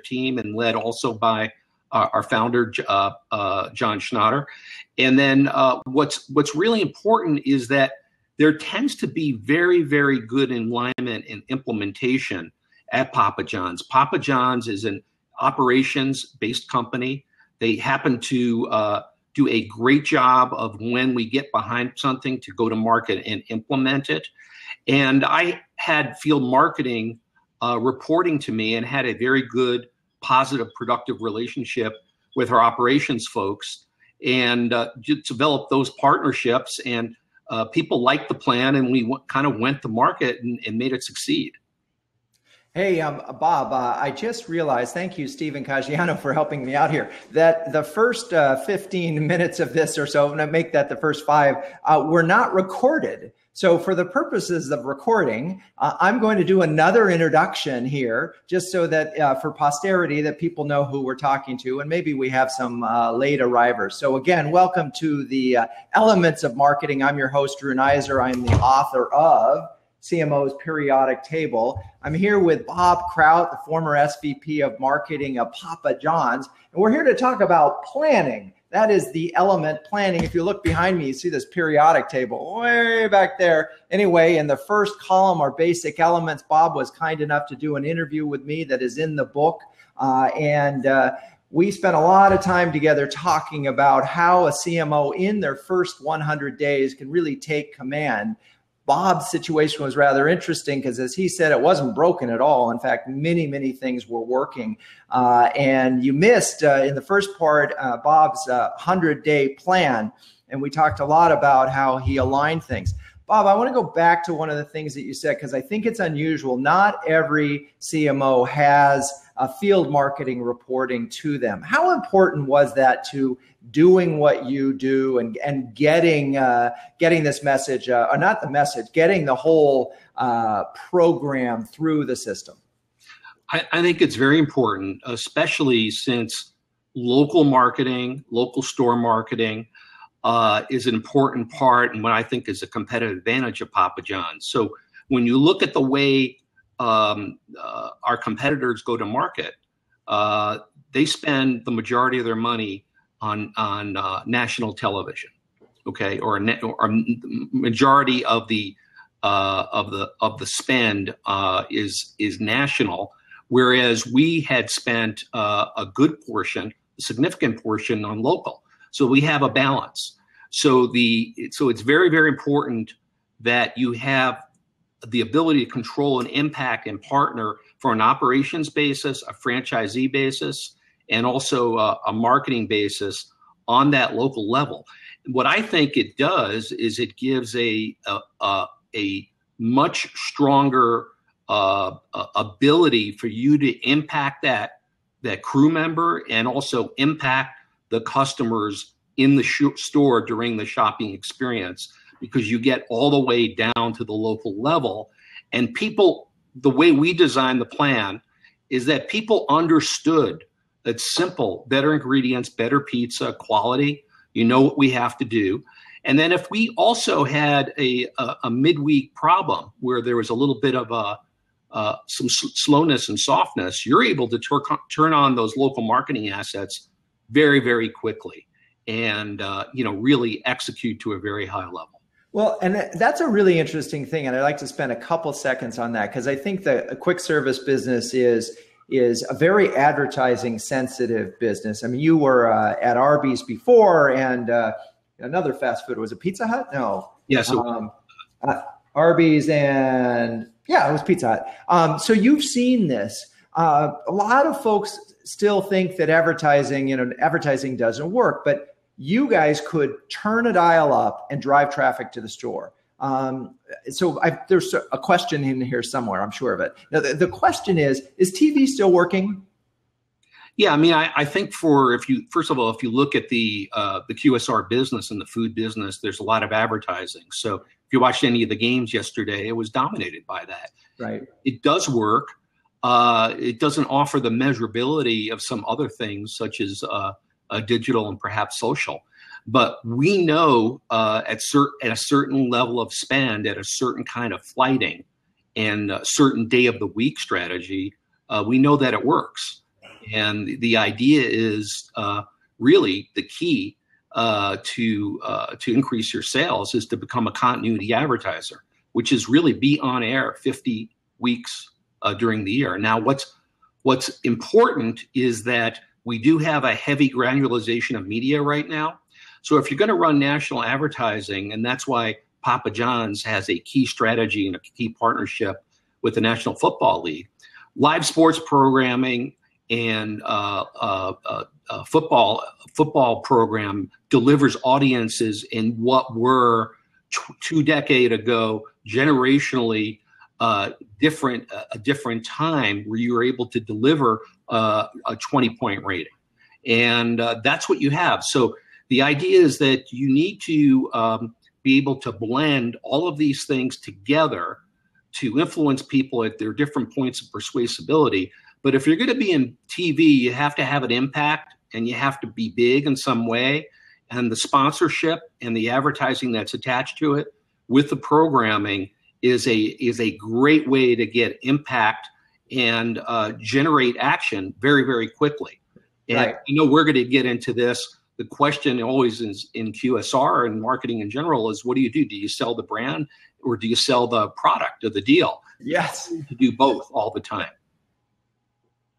team and led also by our founder, John Schnatter. And then what's really important is that there tends to be very, very good alignment and implementation at Papa John's. Papa John's is an operations-based company. They happen to do a great job of when we get behind something to go to market and implement it. And I had field marketing reporting to me and had a very good, positive, productive relationship with our operations folks and developed those partnerships. And people liked the plan, and we kind of went to market and made it succeed. Hey, Bob, I just realized, thank you, Stephen Caggiano, for helping me out here, that the first 15 minutes of this or so, and I make that the first 5, were not recorded. So for the purposes of recording, I'm going to do another introduction here, just so that for posterity, that people know who we're talking to, and maybe we have some late arrivers. So again, welcome to the Elements of Marketing. I'm your host, Drew Neiser. I'm the author of CMO's Periodic Table. I'm here with Bob Kraut, the former SVP of Marketing of Papa John's, and we're here to talk about planning. That is the element, planning. If you look behind me, you see this periodic table way back there. Anyway, in the first column are basic elements. Bob was kind enough to do an interview with me that is in the book, and we spent a lot of time together talking about how a CMO in their first 100 days can really take command. Bob's situation was rather interesting because, as he said, it wasn't broken at all. In fact, many, many things were working. And you missed in the first part Bob's 100-day plan. And we talked a lot about how he aligned things. Bob, I want to go back to one of the things that you said, because I think it's unusual. Not every CMO has field marketing reporting to them. How important was that to doing what you do and getting this message, or not the message, getting the whole program through the system? I think it's very important, especially since local marketing, local store marketing is an important part and what I think is a competitive advantage of Papa John's. So when you look at the way our competitors go to market, they spend the majority of their money on national television, okay, or majority of the spend is national, whereas we had spent a good portion, a significant portion on local. So we have a balance. So it's very, very important that you have the ability to control and impact and partner for an operations basis, a franchisee basis, and also a marketing basis on that local level. What I think it does is it gives a much stronger ability for you to impact that crew member and also impact the customers in the store during the shopping experience, because you get all the way down to the local level. And people, the way we designed the plan is that people understood it's simple, better ingredients, better pizza, quality. You know what we have to do. And then if we also had a midweek problem where there was a little bit of some slowness and softness, you're able to turn on those local marketing assets very, very quickly and really execute to a very high level. Well, and that's a really interesting thing. And I'd like to spend a couple seconds on that, because I think that a quick service business is a very advertising sensitive business. I mean, you were at Arby's before, and another fast food, was it Pizza Hut? No. Yeah. So Arby's and it was Pizza Hut. So you've seen this. A lot of folks still think that advertising doesn't work, but you guys could turn a dial up and drive traffic to the store. So there's a question in here somewhere, I'm sure of it. Now, the question is TV still working? Yeah, I mean, I think first of all, if you look at the QSR business and the food business, there's a lot of advertising. So if you watched any of the games yesterday, it was dominated by that. Right. It does work. It doesn't offer the measurability of some other things, such as digital and perhaps social. But we know at a certain level of spend, at a certain kind of flighting and a certain day of the week strategy, we know that it works. And the idea is really the key to increase your sales is to become a continuity advertiser, which is really be on air 50 weeks during the year. Now, what's important is that we do have a heavy granularization of media right now. So if you're going to run national advertising, and that's why Papa John's has a key strategy and a key partnership with the National Football League, live sports programming and football program delivers audiences in what were 2 decades ago generationally a different time where you were able to deliver a 20-point rating, and that's what you have. So the idea is that you need to be able to blend all of these things together to influence people at their different points of persuasibility. But if you're going to be in TV, you have to have an impact and you have to be big in some way. And the sponsorship and the advertising that's attached to it with the programming is a great way to get impact and generate action very, very quickly. And right. We're going to get into this. The question always is in QSR and marketing in general is, what do? Do you sell the brand or do you sell the product or the deal? Yes. To do both all the time.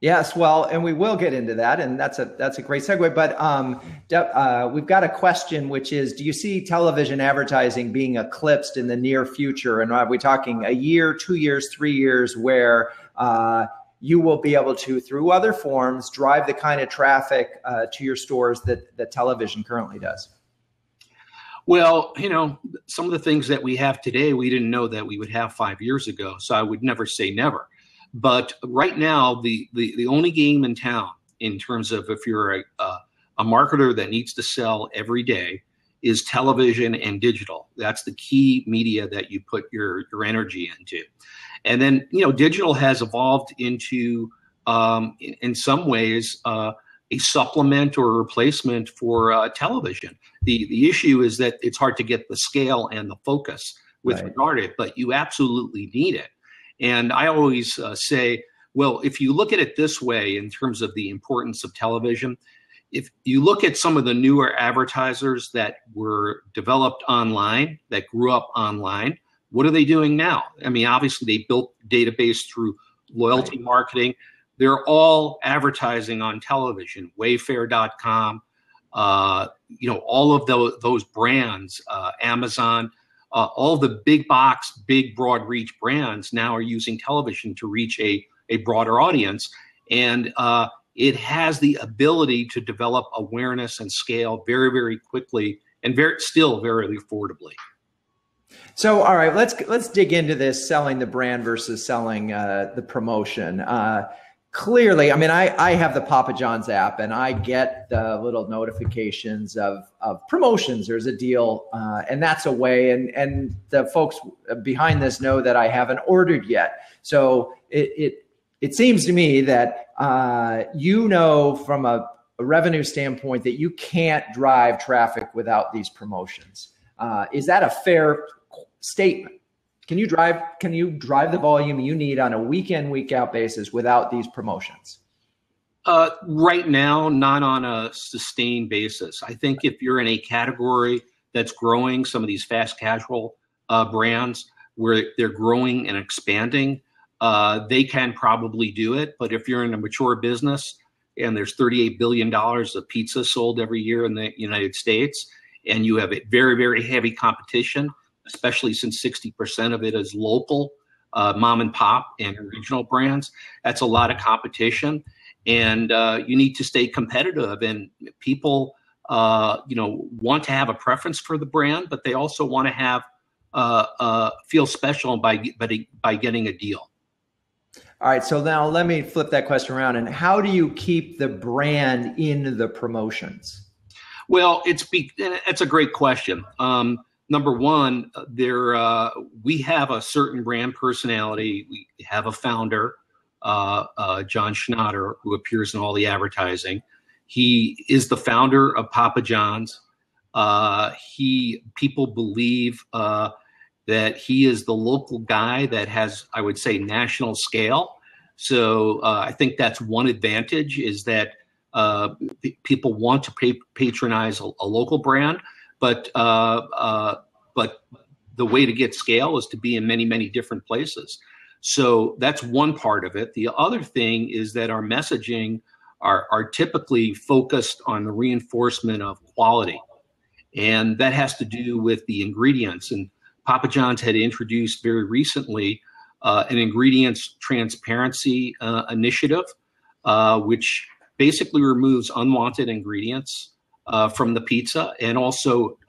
Yes, well, and we will get into that, and that's a great segue. But we've got a question, which is: do you see television advertising being eclipsed in the near future? And are we talking a year, 2 years, 3 years, where you will be able to, through other forms, drive the kind of traffic to your stores that television currently does? Well, some of the things that we have today, we didn't know that we would have 5 years ago. So I would never say never. But right now, the only game in town in terms of if you're a marketer that needs to sell every day is television and digital. That's the key media that you put your energy into. And then, digital has evolved into, in some ways, a supplement or replacement for television. The issue is that it's hard to get the scale and the focus with regard to it, but you absolutely need it. And I always say, well, if you look at it this way in terms of the importance of television, if you look at some of the newer advertisers that were developed online, that grew up online, what are they doing now? I mean, obviously they built database through loyalty marketing. They're all advertising on television, Wayfair.com, all of those brands, Amazon. All the big box, big broad reach brands now are using television to reach a broader audience. And it has the ability to develop awareness and scale very, very quickly and still very affordably. So, all right, let's dig into this selling the brand versus selling the promotion. Clearly, I mean, I have the Papa John's app and I get the little notifications of promotions. There's a deal, and that's a way. And the folks behind this know that I haven't ordered yet. So it seems to me that from a revenue standpoint that you can't drive traffic without these promotions. Is that a fair statement? Can you drive the volume you need on a week in, week out basis without these promotions? Right now, not on a sustained basis. I think if you're in a category that's growing, some of these fast casual brands where they're growing and expanding, they can probably do it. But if you're in a mature business and there's $38 billion of pizza sold every year in the United States, and you have a very, very heavy competition, especially since 60% of it is local, mom and pop and regional brands. That's a lot of competition, and you need to stay competitive. And people, want to have a preference for the brand, but they also want to have feel special by getting a deal. All right, so now let me flip that question around. And how do you keep the brand in the promotions? Well, it's a great question. Number one, we have a certain brand personality. We have a founder, John Schnatter, who appears in all the advertising. He is the founder of Papa John's. People believe that he is the local guy that has, I would say, national scale. So I think that's one advantage, is that people want to patronize a local brand, but the way to get scale is to be in many, many different places. So that's one part of it. The other thing is that our messaging are typically focused on the reinforcement of quality. And that has to do with the ingredients. And Papa John's had introduced very recently an ingredients transparency initiative, which basically removes unwanted ingredients from the pizza and also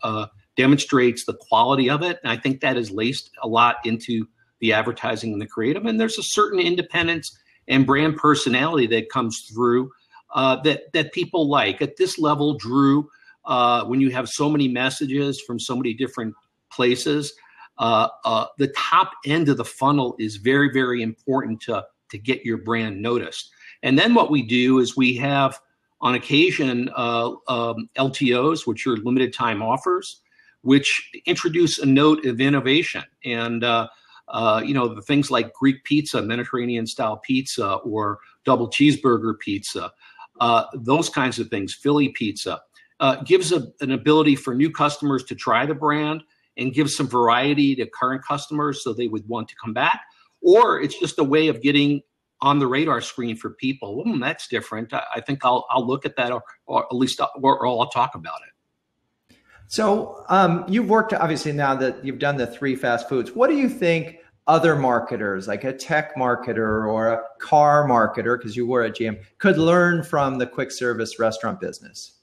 demonstrates the quality of it. And I think that is laced a lot into the advertising and the creative. And there's a certain independence and brand personality that comes through that people like. At this level, Drew, when you have so many messages from so many different places, the top end of the funnel is very, very important to get your brand noticed. And then what we do is we have, on occasion, LTOs, which are limited time offers, which introduce a note of innovation. And the things like Greek pizza, Mediterranean style pizza, or double cheeseburger pizza, those kinds of things, Philly pizza, gives an ability for new customers to try the brand and gives some variety to current customers so they would want to come back. Or it's just a way of getting on the radar screen for people. That's different. I think I'll look at that, or at least I'll talk about it. So you've worked, obviously, now that you've done the 3 fast foods, what do you think other marketers, like a tech marketer or a car marketer, because you were at GM, could learn from the quick service restaurant business?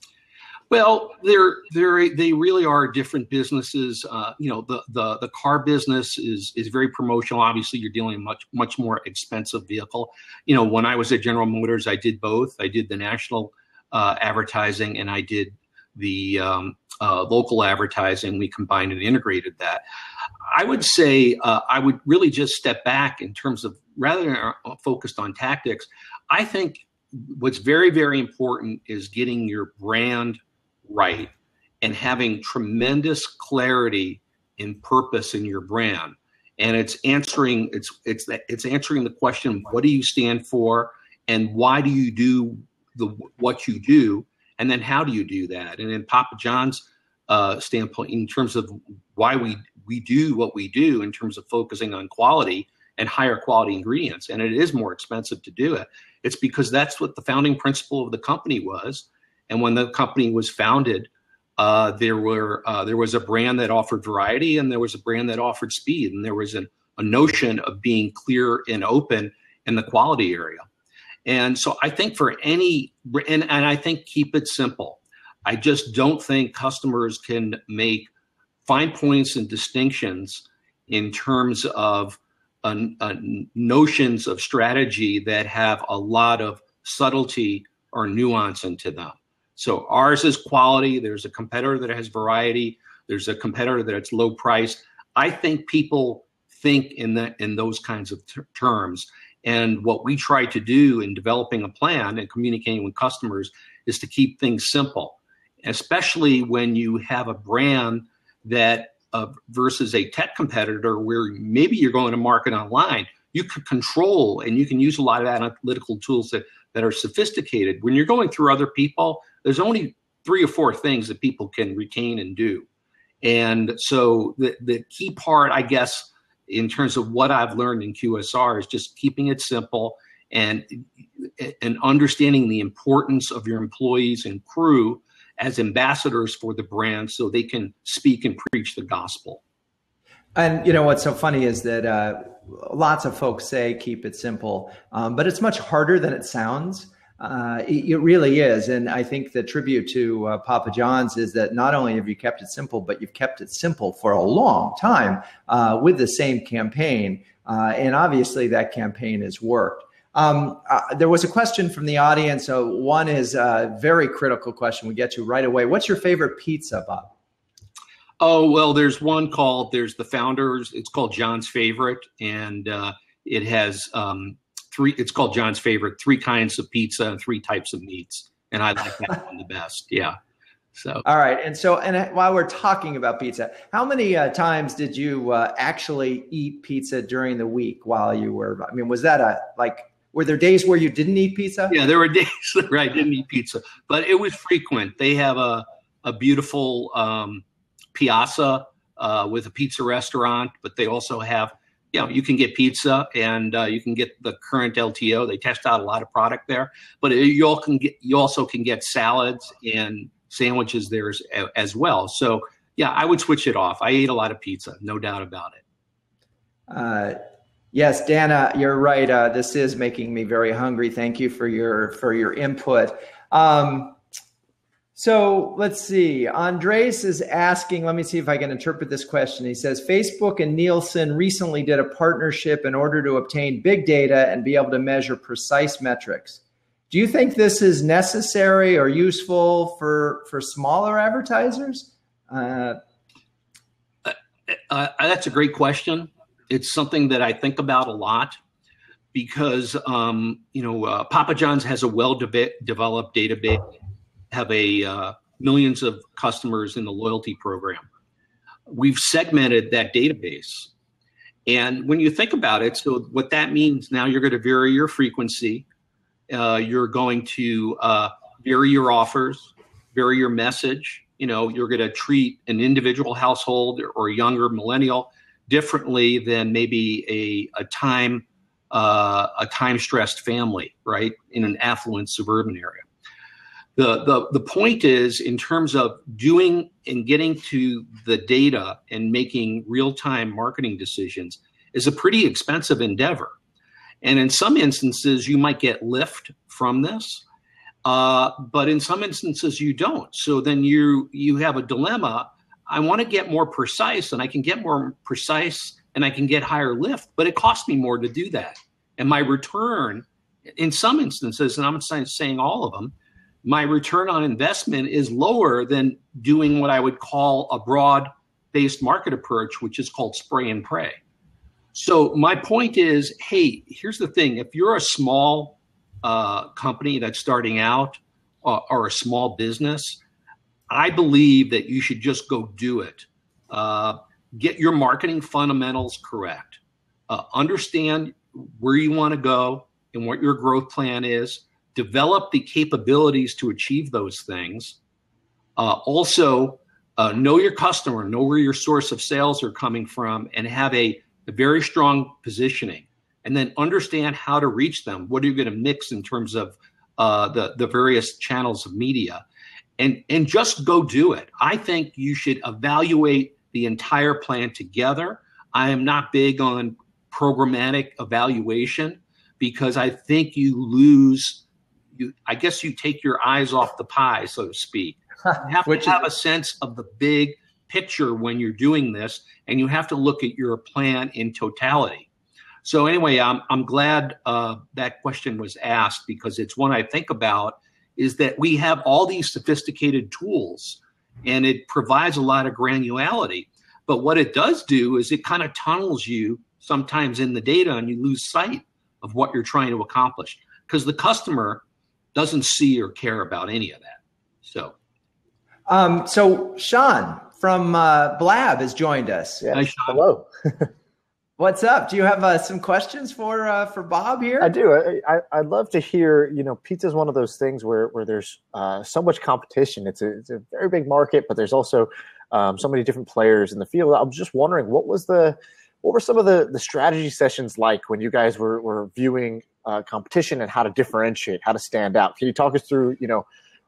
Well, they really are different businesses. The car business is very promotional. Obviously, you're dealing with much more expensive vehicle. When I was at General Motors, I did both. I did the national advertising, and I did the local advertising. We combined and integrated that. I would say I would really just step back in terms of, rather than focused on tactics. I think what's very, very important is getting your brand right and having tremendous clarity in purpose in your brand. And it's answering the question, what do you stand for, and why do you do what you do, and then how do you do that? And in Papa John's standpoint, in terms of why we do what we do, in terms of focusing on quality and higher quality ingredients, and it is more expensive to do it, it's because that's what the founding principle of the company was. And when the company was founded, there was a brand that offered variety, and there was a brand that offered speed, and there was a notion of being clear and open in the quality area. And so I think and I think keep it simple. I just don't think customers can make fine points and distinctions in terms of notions of strategy that have a lot of subtlety or nuance into them. So ours is quality. There's a competitor that has variety. There's a competitor that's low price. I think people think in those kinds of terms. And what we try to do in developing a plan and communicating with customers is to keep things simple, especially when you have a brand that versus a tech competitor where maybe you're going to market online. You can control and you can use a lot of analytical tools that are sophisticated. When you're going through other people, there's only 3 or 4 things that people can retain and do. And so the key part, I guess, in terms of what I've learned in QSR is just keeping it simple and understanding the importance of your employees and crew as ambassadors for the brand so they can speak and preach the gospel. And what's so funny is that lots of folks say keep it simple, but it's much harder than it sounds. It really is. And I think the tribute to Papa John's is that not only have you kept it simple, but you've kept it simple for a long time with the same campaign. And obviously that campaign has worked. There was a question from the audience. So one is a very critical question we get to right away. What's your favorite pizza, Bob? Oh, well, there's the Founders. It's called John's Favorite. And it has it's called John's Favorite, 3 kinds of pizza and 3 types of meats. And I like that one the best. Yeah. So. All right. And while we're talking about pizza, how many times did you actually eat pizza during the week while you were, was that Were there days where you didn't eat pizza? Yeah, there were days where I didn't eat pizza, but it was frequent. They have a beautiful piazza with a pizza restaurant, but they also have, you can get pizza and you can get the current LTO. They test out a lot of product there, but you also can get salads and sandwiches there as well. So yeah, I would switch it off. I ate a lot of pizza, no doubt about it. Yes, Dana, you're right. This is making me very hungry. Thank you for your input. So let's see. Andres is asking, let me see if I can interpret this question. He says, Facebook and Nielsen recently did a partnership in order to obtain big data and be able to measure precise metrics. Do you think this is necessary or useful for smaller advertisers? That's a great question. It's something that I think about a lot because, Papa John's has a well-developed database, have millions of customers in the loyalty program. We've segmented that database. And when you think about it, so what that means now, you're going to vary your frequency. You're going to vary your offers, vary your message. You're going to treat an individual household or a younger millennial differently than maybe a time-stressed family, right, in an affluent suburban area. The point is, in terms of doing and getting to the data and making real-time marketing decisions is a pretty expensive endeavor. And in some instances, you might get lift from this, but in some instances you don't. So then you have a dilemma. I want to get more precise, and I can get more precise and I can get higher lift, but it costs me more to do that. And my return, in some instances, and I'm not saying all of them, my return on investment is lower than doing what I would call a broad-based market approach, which is called spray and pray. So my point is, hey, here's the thing. If you're a small company that's starting out or a small business, I believe that you should just go do it. Get your marketing fundamentals correct. Understand where you want to go and what your growth plan is. Develop the capabilities to achieve those things. Also, know your customer, know where your source of sales are coming from, and have a very strong positioning. And then understand how to reach them. What are you going to mix in terms of the various channels of media? And just go do it. I think you should evaluate the entire plan together. I am not big on programmatic evaluation because I think you lose. I guess you take your eyes off the pie, so to speak. You have to have a sense of the big picture when you're doing this, and you have to look at your plan in totality. So anyway, I'm glad that question was asked because it's one I think about, is that we have all these sophisticated tools, and it provides a lot of granularity. But what it does do is it kind of tunnels you sometimes in the data, and you lose sight of what you're trying to accomplish because the customer doesn't see or care about any of that. So Sean from Blab has joined us. Yeah. Hi, Sean. Hello. What's up? Do you have some questions for Bob here? I do. I'd love to hear. Pizza is one of those things where there's so much competition. It's a very big market, but there's also so many different players in the field. I'm just wondering, what were some of the strategy sessions like when you guys were viewing competition and how to differentiate, how to stand out? Can you talk us through,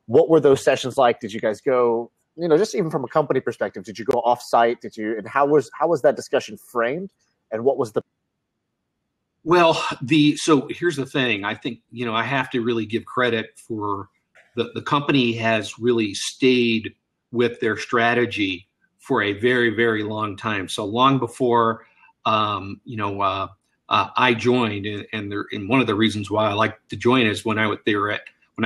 what were those sessions like? Did you guys go, just even from a company perspective, did you go off-site? And how was that discussion framed? And what was so here's the thing. I think, I have to really give credit for the company has really stayed with their strategy for a very, very long time. So long before, I joined, and one of the reasons why I liked to join is when I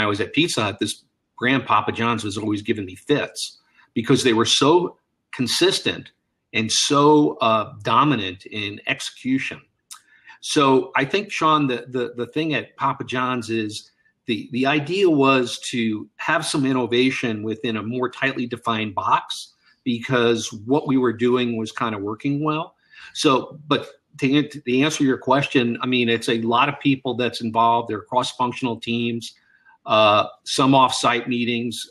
was at Pizza Hut, this brand Papa John's was always giving me fits because they were so consistent and so dominant in execution. So I think, Sean, the thing at Papa John's is the idea was to have some innovation within a more tightly defined box because what we were doing was kind of working well. So, but to answer your question, I mean, it's a lot of people that's involved. They're cross-functional teams, some off-site meetings.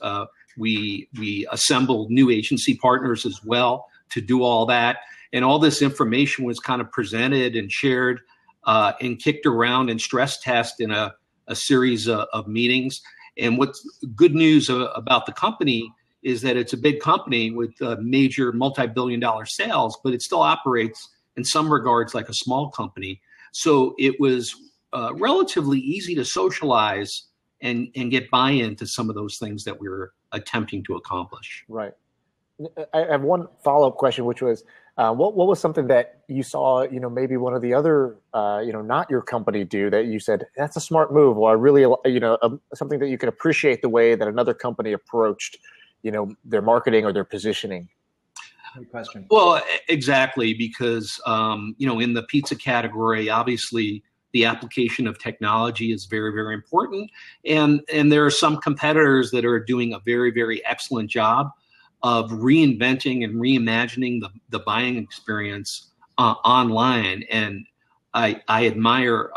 We assembled new agency partners as well to do all that. And all this information was kind of presented and shared and kicked around and stress tested in a series of meetings. And what's good news about the company is that it's a big company with major multi-billion-dollar sales, but it still operates in some regards like a small company. So it was relatively easy to socialize and get buy-in to some of those things that we were attempting to accomplish. Right. I have one follow-up question, which was, what was something that you saw, maybe one of the other, not your company do that you said, that's a smart move, or really, something that you can appreciate the way that another company approached, their marketing or their positioning? Good question. Well, exactly, because, in the pizza category, obviously the application of technology is very, very important. And there are some competitors that are doing a very, very excellent job of reinventing and reimagining the buying experience online. And I admire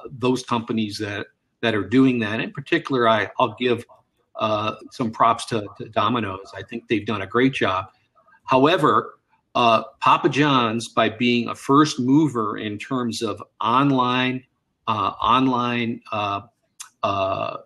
those companies that are doing that. In particular, I'll give some props to Domino's. I think they've done a great job. However, Papa John's, by being a first mover in terms of online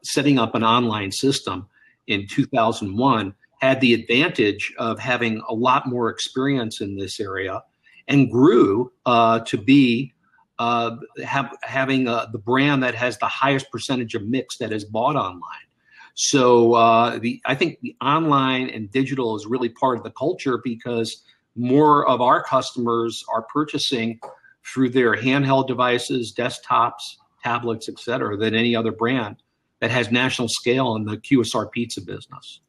setting up an online system in 2001, had the advantage of having a lot more experience in this area, and grew to be having the brand that has the highest percentage of mix that is bought online. So I think the online and digital is really part of the culture, because more of our customers are purchasing through their handheld devices, desktops, tablets, et cetera, than any other brand that has national scale in the QSR pizza business.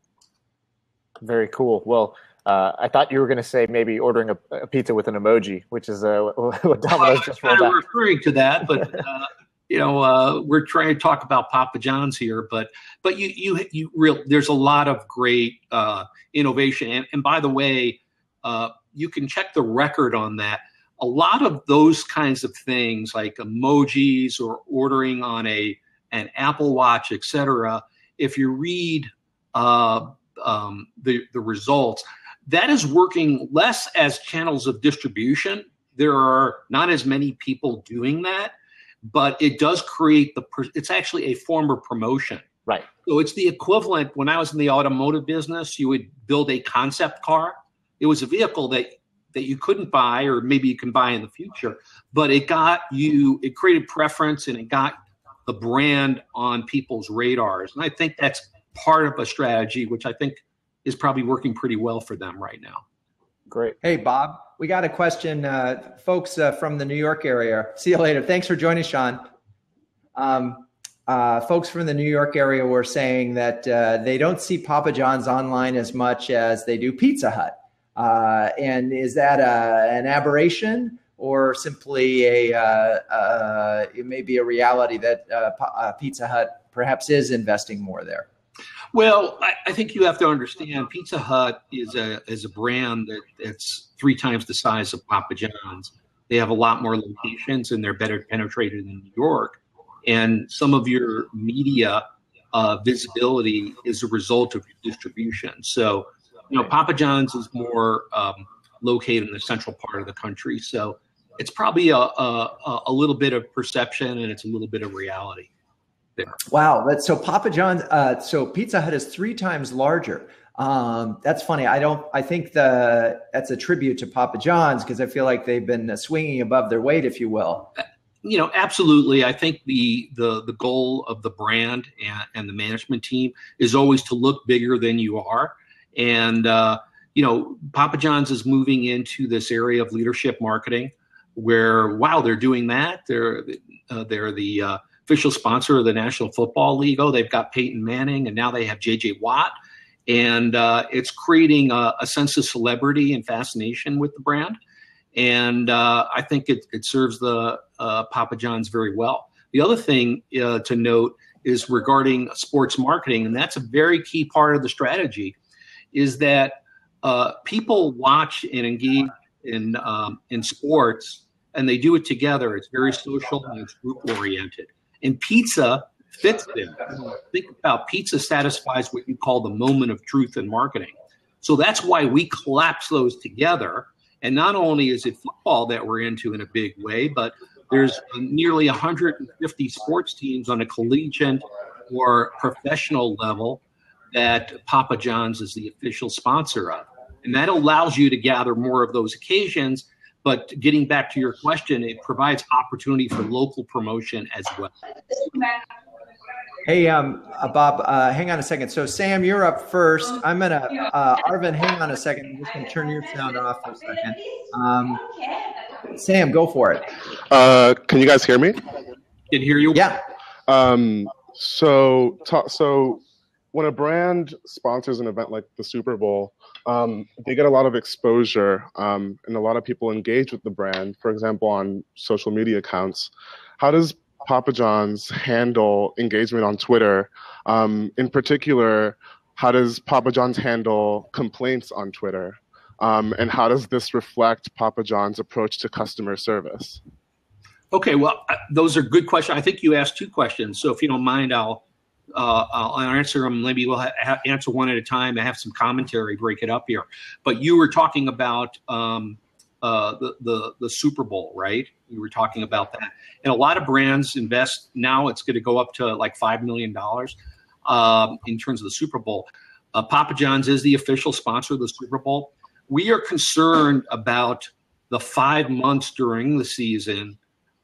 Very cool. Well, I thought you were going to say maybe ordering a pizza with an emoji, which is what Domino's just rolled out. I'm referring to that, but we're trying to talk about Papa John's here. But there's a lot of great innovation. And by the way, you can check the record on that. A lot of those kinds of things, like emojis or ordering on an Apple Watch, et cetera, if you read the results, that is working less as channels of distribution. There are not as many people doing that, but it does create it's actually a form of promotion. Right. So it's the equivalent. When I was in the automotive business, you would build a concept car. It was a vehicle that you couldn't buy, or maybe you can buy in the future, but it created preference, and it got the brand on people's radars. And I think that's part of a strategy, which I think is probably working pretty well for them right now. Great. Hey, Bob, we got a question. Folks from the New York area. See you later. Thanks for joining, Sean. Folks from the New York area were saying that they don't see Papa John's online as much as they do Pizza Hut. And is that an aberration, or simply it may be a reality that Pizza Hut perhaps is investing more there? Well, I think you have to understand, Pizza Hut is a brand that's 3 times the size of Papa John's. They have a lot more locations, and they're better penetrated in New York. And some of your media visibility is a result of your distribution. So, Papa John's is more located in the central part of the country. So it's probably a little bit of perception, and it's a little bit of reality there. Wow. So Papa John's, so Pizza Hut is 3 times larger. That's funny. I think that's a tribute to Papa John's, because I feel like they've been swinging above their weight, if you will. Absolutely. I think the goal of the brand and the management team is always to look bigger than you are. And, Papa John's is moving into this area of leadership marketing where, wow, they're doing that. They're the official sponsor of the National Football League. Oh, they've got Peyton Manning, and now they have J.J. Watt. And it's creating a sense of celebrity and fascination with the brand. And I think it serves the Papa John's very well. The other thing to note is regarding sports marketing, and that's a very key part of the strategy, is that people watch and engage in sports and they do it together. It's very social and it's group oriented. And pizza fits there. Think about pizza satisfies what you call the moment of truth in marketing. So that's why we collapse those together. And not only is it football that we're into in a big way, but there's nearly 150 sports teams on a collegiate or professional level that Papa John's is the official sponsor of. And that allows you to gather more of those occasions. But getting back to your question, it provides opportunity for local promotion as well. Hey, Bob, hang on a second. So, Sam, you're up first. I'm going to, Arvin, hang on a second. I'm just going to turn your sound off for a second. Sam, go for it. Can you guys hear me? Can hear you? Yeah. So when a brand sponsors an event like the Super Bowl, they get a lot of exposure, and a lot of people engage with the brand, for example, on social media accounts. How does Papa John's handle engagement on Twitter? In particular, how does Papa John's handle complaints on Twitter? And how does this reflect Papa John's approach to customer service? Okay, well, those are good questions. I think you asked two questions. So if you don't mind, I'll answer them. Maybe we'll answer one at a time. I have some commentary, break it up here. But you were talking about the Super Bowl, right? You were talking about that. And a lot of brands invest now. It's going to go up to like $5 million in terms of the Super Bowl. Papa John's is the official sponsor of the Super Bowl. We are concerned about the 5 months during the season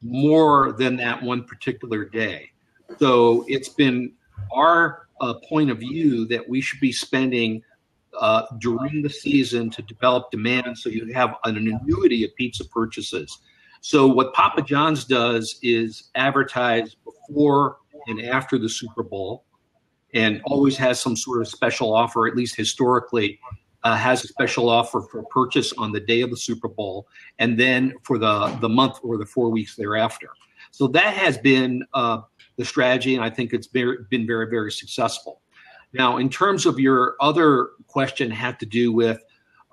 more than that one particular day. So it's been our point of view that we should be spending during the season to develop demand so you have an annuity of pizza purchases. So what Papa John's does is advertise before and after the Super Bowl and always has some sort of special offer, at least historically, has a special offer for purchase on the day of the Super Bowl and then for the month or the 4 weeks thereafter. So that has been the strategy, and I think it's been very, very successful. Now, in terms of your other question, had to do with,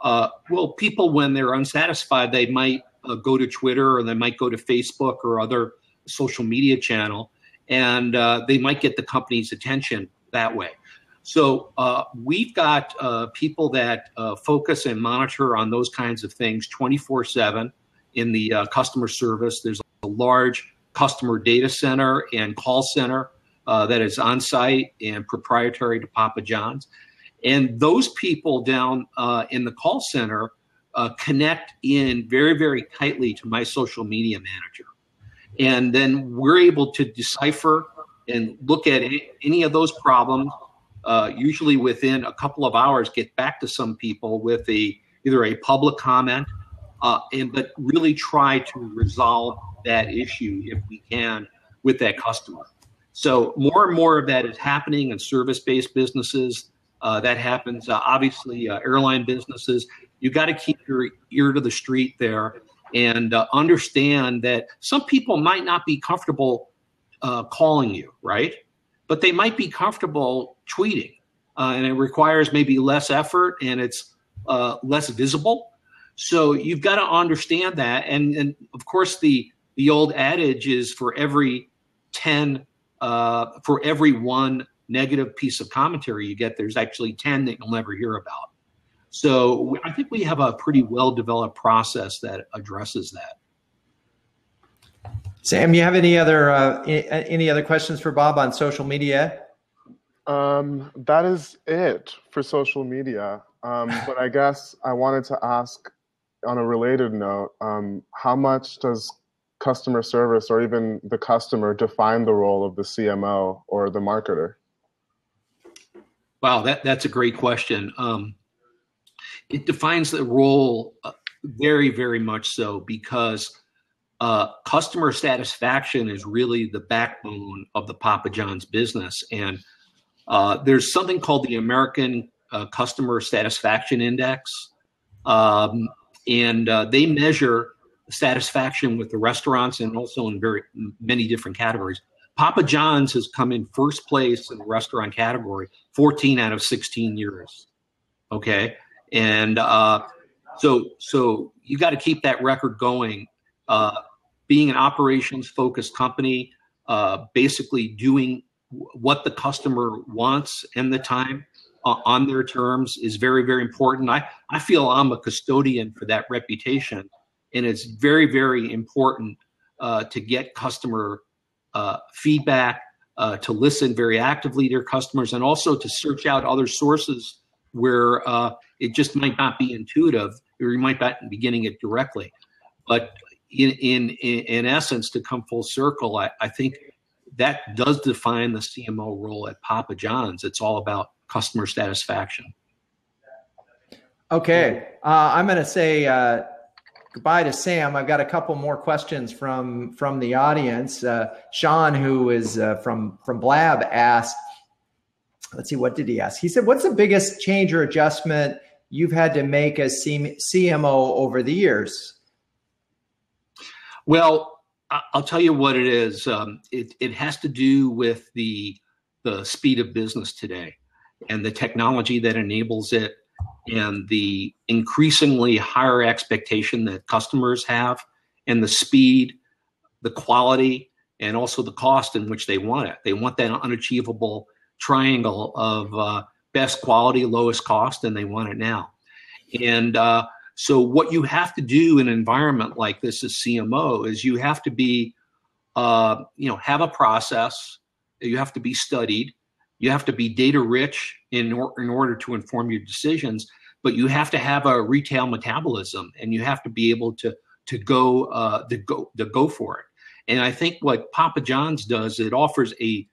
well, people, when they're unsatisfied, they might go to Twitter or they might go to Facebook or other social media channel, and they might get the company's attention that way. So we've got people that focus and monitor on those kinds of things 24/7 in the customer service. There's a large customer data center and call center that is on site and proprietary to Papa John's. And those people down in the call center connect in very, very tightly to my social media manager. And then we're able to decipher and look at any of those problems, usually within a couple of hours, get back to some people with either a public comment, but really try to resolve that issue if we can with that customer. So more and more of that is happening in service-based businesses. That happens, obviously, airline businesses. You got to keep your ear to the street there and understand that some people might not be comfortable calling you, right? But they might be comfortable tweeting, and it requires maybe less effort and it's less visible. So you've got to understand that. And of course, the old adage is for every one negative piece of commentary you get, there's actually 10 that you'll never hear about. So I think we have a pretty well-developed process that addresses that. Sam, you have any other questions for Bob on social media? That is it for social media. But I guess I wanted to ask on a related note, how much does customer service or even the customer define the role of the CMO or the marketer? Wow, that's a great question. It defines the role very, very much so because customer satisfaction is really the backbone of the Papa John's business. And there's something called the American Customer Satisfaction Index. And they measure satisfaction with the restaurants and also in very many different categories. Papa John's has come in first place in the restaurant category 14 out of 16 years. Okay. And so you got to keep that record going. being an operations-focused company, basically doing what the customer wants and the time on their terms is very, very important. I feel I'm a custodian for that reputation, and it's very, very important to get customer feedback, to listen very actively to your customers, and also to search out other sources where it just might not be intuitive, or you might not be getting it directly. But in essence, to come full circle, I think that does define the CMO role at Papa John's. It's all about customer satisfaction. Okay, I'm going to say goodbye to Sam. I've got a couple more questions from the audience. Sean, who is from Blab, asked, let's see, what did he ask? He said, what's the biggest change or adjustment you've had to make as CMO over the years? Well, I'll tell you what it is. It has to do with the speed of business today and the technology that enables it, and the increasingly higher expectation that customers have, and the speed, the quality, and also the cost in which they want it. They want that unachievable triangle of best quality, lowest cost, and they want it now. And so what you have to do in an environment like this as CMO is you have to be, have a process. You have to be studied. You have to be data rich in order to inform your decisions, but you have to have a retail metabolism, and you have to be able to go for it. And I think what Papa John's does, it offers a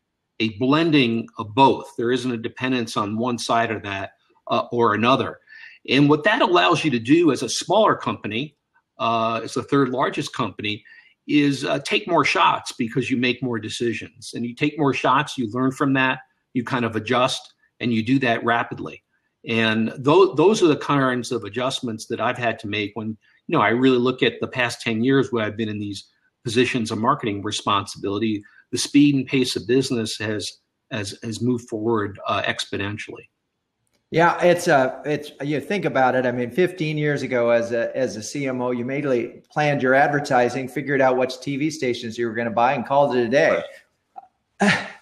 blending of both. There isn't a dependence on one side of that or another. And what that allows you to do as a smaller company, as the third largest company, is take more shots, because you make more decisions. And you take more shots, you learn from that, you kind of adjust, and you do that rapidly. And those are the kinds of adjustments that I've had to make when, I really look at the past 10 years where I've been in these positions of marketing responsibility. The speed and pace of business has moved forward exponentially. Yeah, it's you think about it. I mean, 15 years ago, as a CMO, you immediately planned your advertising, figured out which TV stations you were going to buy, and called it a day.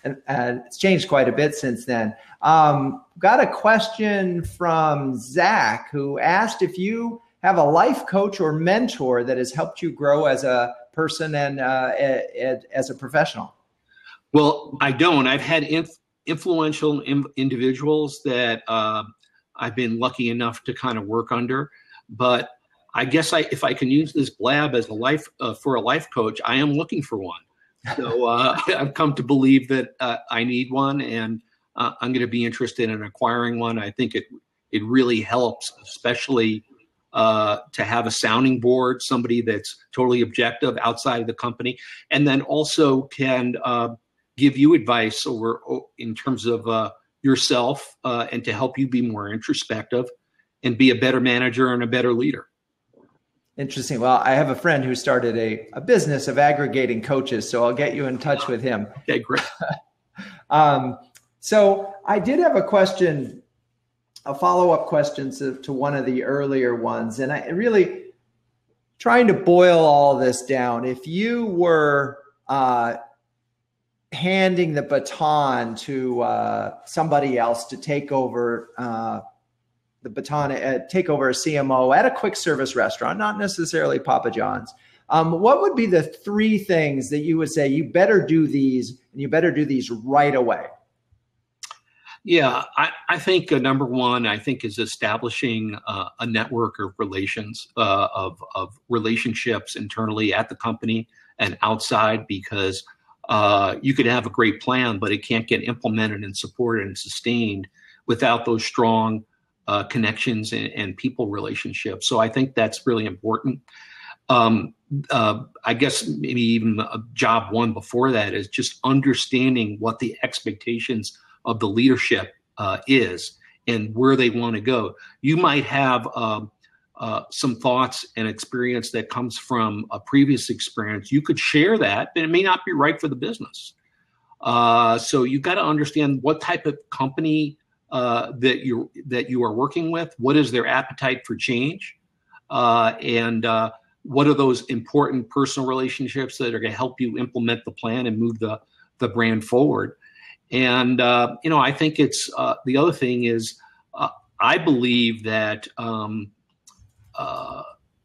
And it's changed quite a bit since then. Got a question from Zach, who asked if you have a life coach or mentor that has helped you grow as a person and as a professional. Well, I don't. I've had influential individuals that I've been lucky enough to kind of work under, but I guess if I can use this Blab as a life coach, I am looking for one. So I've come to believe that I need one, and I'm going to be interested in acquiring one. I think it really helps, especially to have a sounding board, somebody that's totally objective outside of the company, and then also can give you advice in terms of yourself and to help you be more introspective and be a better manager and a better leader. Interesting. Well, I have a friend who started a business of aggregating coaches, so I'll get you in touch with him. Okay, great. So I did have a question, a follow-up question to one of the earlier ones, and I really trying to boil all this down. If you were handing the baton to somebody else to take over take over a CMO at a quick service restaurant, not necessarily Papa John's, what would be the three things that you would say, you better do these, and you better do these right away? Yeah, I think number one, is establishing a network of relations, of relationships internally at the company and outside, because you could have a great plan, but it can't get implemented and supported and sustained without those strong connections and people relationships. So I think that's really important. I guess maybe even job one before that is just understanding what the expectations of the leadership is and where they want to go. You might have some thoughts and experience that comes from a previous experience. You could share that, but it may not be right for the business. So you've got to understand what type of company that you are working with. What is their appetite for change? And what are those important personal relationships that are going to help you implement the plan and move the brand forward. And, I think it's the other thing is I believe that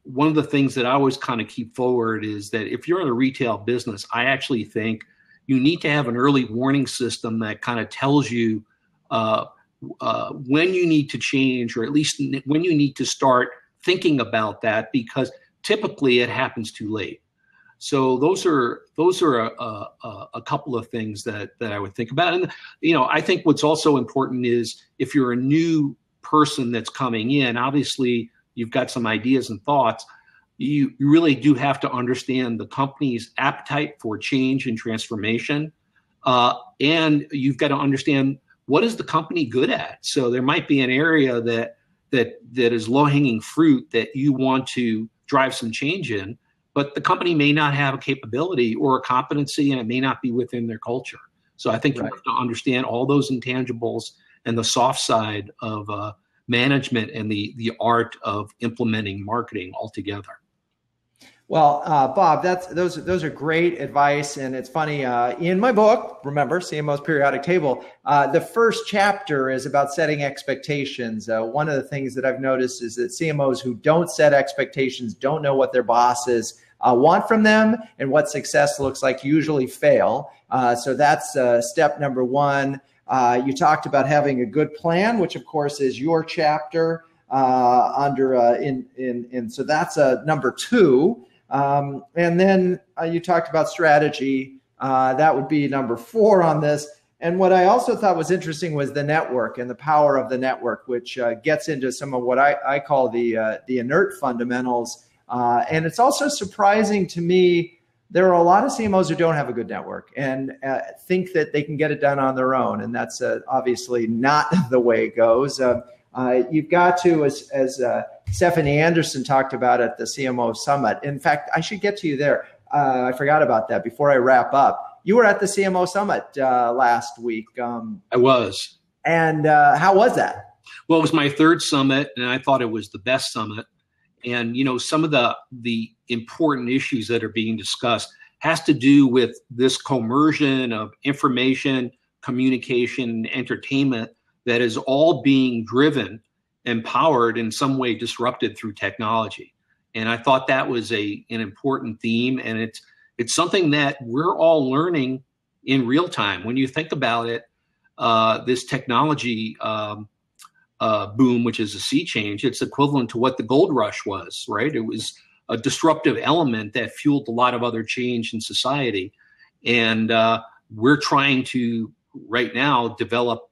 one of the things that I always kind of keep forward is that if you're in a retail business, I actually think you need to have an early warning system that kind of tells you when you need to change, or at least when you need to start thinking about that, because typically it happens too late. So those are a couple of things that I would think about. And, I think what's also important is if you're a new person that's coming in, obviously you've got some ideas and thoughts. You really do have to understand the company's appetite for change and transformation. And you've got to understand, what is the company good at? So there might be an area that is low-hanging fruit that you want to drive some change in, but the company may not have a capability or a competency, and it may not be within their culture. So I think you have to understand all those intangibles and the soft side of management and the art of implementing marketing altogether. Well, Bob, those are great advice, and it's funny. In my book, remember CMO's periodic table, the first chapter is about setting expectations. One of the things that I've noticed is that CMOs who don't set expectations don't know what their bosses want from them, and what success looks like usually fail. So that's step number one. You talked about having a good plan, which of course is your chapter so that's number two. And then you talked about strategy. That would be number four on this. And what I also thought was interesting was the network and the power of the network, which gets into some of what I call the inert fundamentals. And it's also surprising to me, there are a lot of CMOs who don't have a good network and think that they can get it done on their own. And that's obviously not the way it goes. You've got to, as Stephanie Anderson talked about at the CMO Summit. In fact, I should get to you there. I forgot about that before I wrap up. You were at the CMO Summit last week. I was. And how was that? Well, it was my third summit, and I thought it was the best summit. And, some of the important issues that are being discussed has to do with this commersion of information, communication, and entertainment that is all being driven, empowered, in some way disrupted through technology. And I thought that was an important theme, and it's something that we're all learning in real time. When you think about it, this technology boom, which is a sea change, it's equivalent to what the gold rush was, right? It was a disruptive element that fueled a lot of other change in society. And we're trying to, right now, develop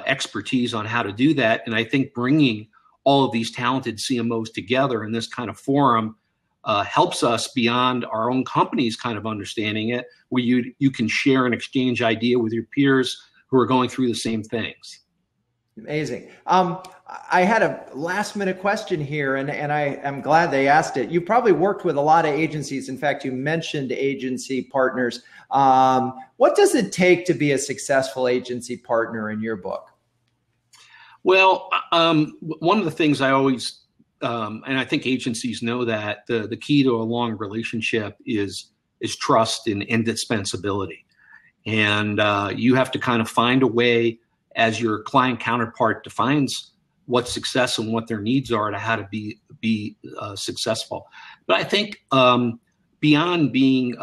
expertise on how to do that. And I think bringing all of these talented CMOs together in this kind of forum helps us beyond our own companies kind of understanding it, where you can share and exchange idea with your peers who are going through the same things. Amazing. I had a last minute question here, and I am glad they asked it. You probably worked with a lot of agencies. In fact, you mentioned agency partners. What does it take to be a successful agency partner in your book? Well, one of the things I always, and I think agencies know that the key to a long relationship is trust and indispensability. And you have to kind of find a way, as your client counterpart defines what success and what their needs are, to how to be successful. But I think beyond being,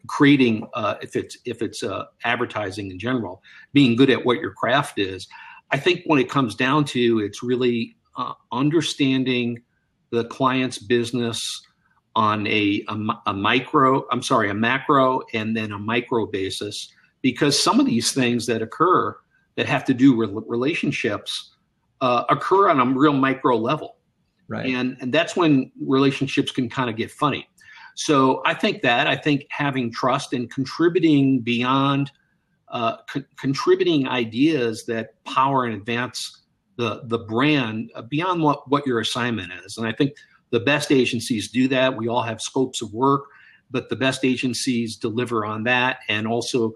creating, if it's advertising in general, being good at what your craft is, I think when it comes down to, it's really understanding the client's business on a macro and then a micro basis. Because some of these things that occur that have to do with relationships occur on a real micro level. Right. And that's when relationships can kind of get funny. So I think having trust and contributing beyond, contributing ideas that power and advance the brand beyond what your assignment is. And I think the best agencies do that. We all have scopes of work, but the best agencies deliver on that and also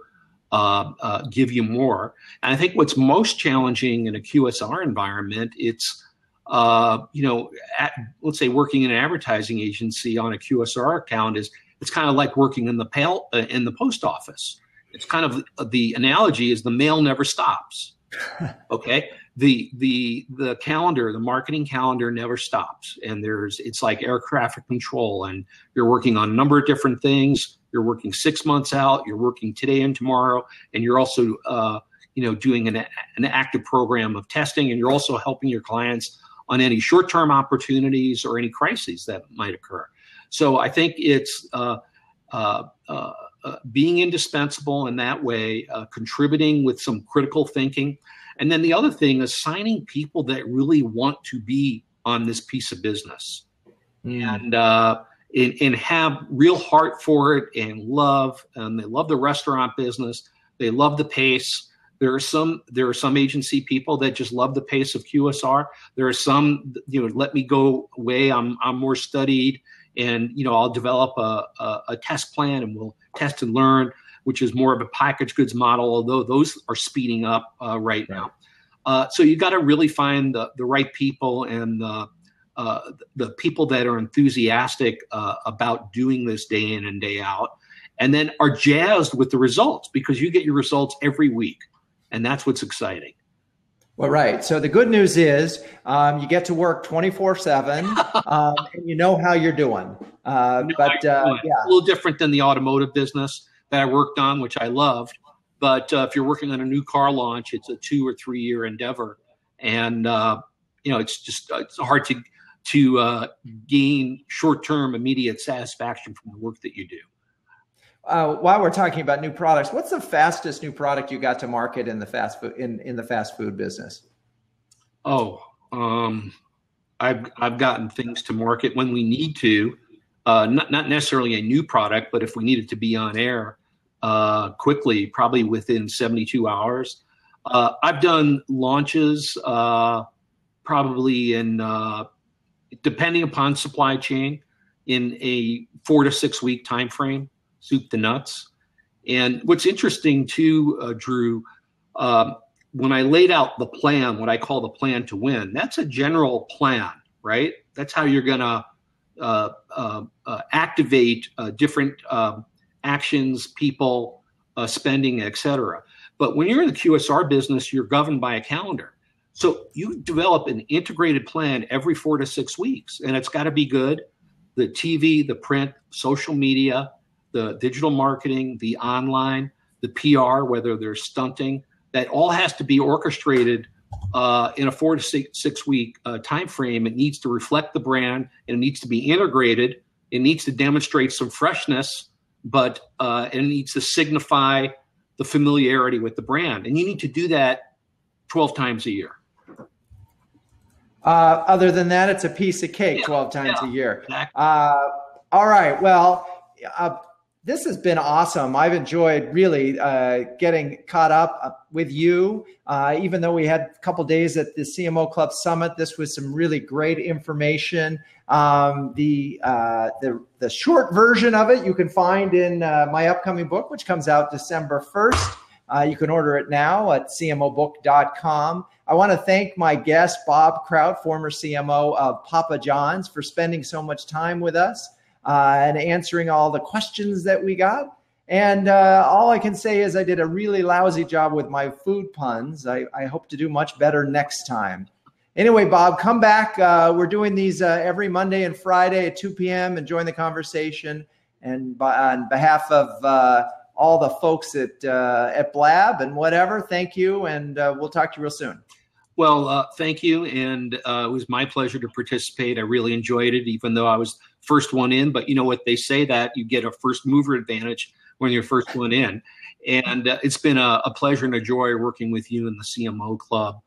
give you more. And I think what's most challenging in a QSR environment, it's let's say working in an advertising agency on a QSR account it's kind of like working in the post office. It's kind of the analogy is the mail never stops. Okay. The calendar, the marketing calendar never stops. And it's like air traffic control, and you're working on a number of different things. You're working 6 months out, you're working today and tomorrow, and you're also, doing an active program of testing, and you're also helping your clients on any short-term opportunities or any crises that might occur. So I think it's being indispensable in that way, contributing with some critical thinking. And then the other thing is signing people that really want to be on this piece of business and have real heart for it and love. And they love the restaurant business. They love the pace. There are some agency people that just love the pace of QSR. There are some, let me go away. I'm more studied, and I'll develop a test plan, and we'll test and learn, which is more of a packaged goods model, although those are speeding up right now. So you got to really find the right people, and the people that are enthusiastic about doing this day in and day out, and then are jazzed with the results, because you get your results every week. And that's what's exciting. Well, right. So the good news is you get to work 24/7, and you know how you're doing. Yeah, a little different than the automotive business that I worked on, which I loved. But if you're working on a new car launch, it's a 2 or 3 year endeavor, and it's hard to gain short-term immediate satisfaction from the work that you do. While we're talking about new products, what's the fastest new product you got to market in the fast food in the fast food business? I've gotten things to market when we need to, not necessarily a new product, but if we needed to be on air quickly, probably within 72 hours. I've done launches probably in, depending upon supply chain, in a 4 to 6 week time frame. Soup to nuts. And what's interesting too, Drew, when I laid out the plan, what I call the plan to win, that's a general plan, right? That's how you're going to activate different actions, people, spending, et cetera. But when you're in the QSR business, you're governed by a calendar. So you develop an integrated plan every 4 to 6 weeks, and it's got to be good. The TV, the print, social media, the digital marketing, the online, the PR, whether they're stunting, that all has to be orchestrated in a 4 to 6 week time frame. It needs to reflect the brand, and it needs to be integrated. It needs to demonstrate some freshness, but it needs to signify the familiarity with the brand. And you need to do that 12 times a year. Other than that, it's a piece of cake 12 times a year. Exactly. All right. Well, this has been awesome. I've enjoyed really getting caught up with you. Even though we had a couple days at the CMO Club Summit, this was some really great information. The short version of it you can find in my upcoming book, which comes out December 1st. You can order it now at cmobook.com. I want to thank my guest, Bob Kraut, former CMO of Papa John's, for spending so much time with us and answering all the questions that we got. And all I can say is I did a really lousy job with my food puns. I hope to do much better next time. Anyway, Bob, come back. We're doing these every Monday and Friday at 2 p.m. and join the conversation. And on behalf of all the folks at Blab and whatever, thank you. And we'll talk to you real soon. Well, thank you. And it was my pleasure to participate. I really enjoyed it, even though I was first one in. But you know what they say, that you get a first mover advantage when you're first one in. And it's been a pleasure and a joy working with you in the CMO Club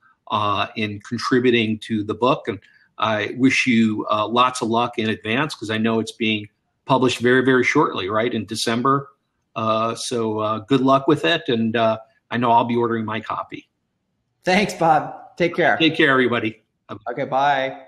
in contributing to the book. And I wish you lots of luck in advance, because I know it's being published very, very shortly, right, in December. So good luck with it. And I know I'll be ordering my copy. Thanks, Bob. Take care. Take care, everybody. Okay, bye.